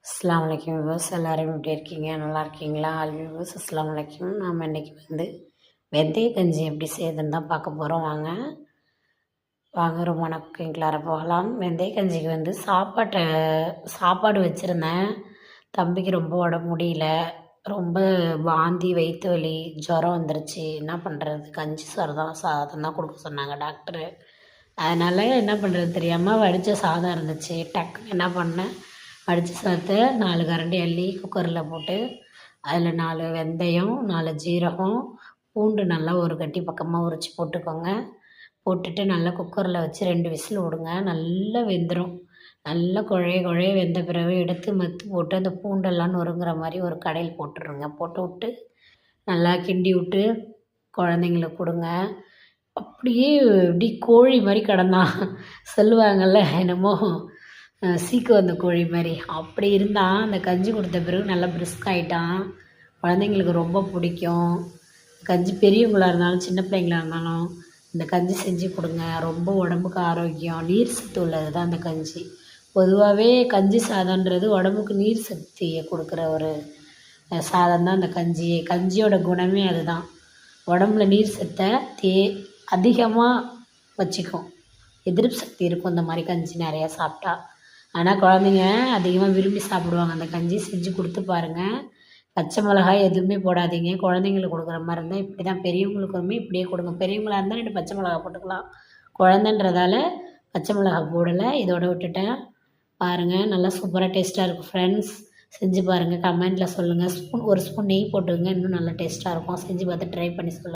அஸ்ஸலாமு அலைக்கும் வியூவர்ஸ், எல்லோரும் எப்படி இருக்கீங்க? நல்லா இருக்கீங்களா? ஆல் வியூவர்ஸ் அஸ்ஸலாமு அலைக்கும். நாம் இன்றைக்கி வெந்தய கஞ்சி எப்படி செய்யுதுன்னு தான் பார்க்க போகிறோம். வாங்க ரொம்ப வணக்கங்களார போகலாம். வெந்தய கஞ்சிக்கு சாப்பாடு வச்சுருந்தேன். தம்பிக்கு ரொம்ப உடம்பு முடியல, ரொம்ப வாந்தி, வயிற்று வலி, ஜுரம் வந்துருச்சு. என்ன பண்ணுறது? கஞ்சி சாதம் தான் கொடுக்க சொன்னாங்க டாக்டரு. அதனால் என்ன பண்ணுறது தெரியாமல் வடித்த சாதம் இருந்துச்சு. டக்குன்னு என்ன பண்ணேன், வடித்த சாதத்தை 4 கரண்டி அள்ளி குக்கரில் போட்டு அதில் 4 வெந்தயம், 4 ஜீரகம், பூண்டு நல்லா ஒரு கட்டி பக்கமாக உரித்து போட்டுக்கோங்க. போட்டுட்டு நல்லா குக்கரில் வச்சு 2 விசில் விடுங்க. நல்லா வெந்துடும். நல்லா குழைய வெந்த பிறகு எடுத்து மத்து போட்டு அந்த பூண்டெல்லாம் நொறுங்குற மாதிரி ஒரு கடையில் போட்டுருங்க. போட்டு விட்டு நல்லா கிண்டி விட்டு குழந்தைங்களுக்கு கொடுங்க. அப்படியே இப்படி கோழி மாதிரி கிடந்தான் சொல்லுவாங்கள்ல, என்னமோ சீக்கு வந்த கோழி மாதிரி அப்படி இருந்தால் அந்த கஞ்சி கொடுத்த பிறகு நல்லா பிரிஸ்க் ஆகிட்டான். குழந்தைங்களுக்கு ரொம்ப பிடிக்கும் கஞ்சி. பெரியவங்களாக இருந்தாலும் சின்ன பிள்ளைங்களாக இருந்தாலும் இந்த கஞ்சி செஞ்சு கொடுங்க. ரொம்ப உடம்புக்கு ஆரோக்கியம், நீர் சத்து உள்ளது தான் அந்த கஞ்சி. பொதுவாகவே கஞ்சி சாதம்ன்றது உடம்புக்கு நீர் சக்தியை கொடுக்குற ஒரு சாதம் தான் அந்த கஞ்சியோட குணமே அதுதான். உடம்புல நீர் சத்தை அதிகமாக வச்சுக்கும், எதிர்ப்பு சக்தி இருக்கும் இந்த மாதிரி கஞ்சி நிறையா சாப்பிட்டா. ஆனால் குழந்தைங்க அதிகமாக விரும்பி சாப்பிடுவாங்க அந்த கஞ்சி. செஞ்சு கொடுத்து பாருங்கள். பச்சை மிளகாய் எதுவுமே போடாதீங்க. குழந்தைங்களுக்கு கொடுக்குற மாதிரி இருந்தால் இப்படி தான், பெரியவங்களுக்குமே இப்படியே கொடுங்க. பெரியவங்களாக இருந்தால் 2 பச்சை மிளகாய் போட்டுக்கலாம். குழந்தைன்றதால பச்சை மிளகாய் போடலை, இதோட விட்டுட்டேன். பாருங்கள், நல்லா சூப்பராக டேஸ்ட்டாக இருக்கும் ஃப்ரெண்ட்ஸ். செஞ்சு பாருங்கள், கமெண்ட்டில் சொல்லுங்கள். ஒரு ஸ்பூன் நெய் போட்டுக்கோங்க, இன்னும் நல்லா டேஸ்ட்டாக இருக்கும். செஞ்சு பார்த்து ட்ரை பண்ணி சொல்லுங்கள்.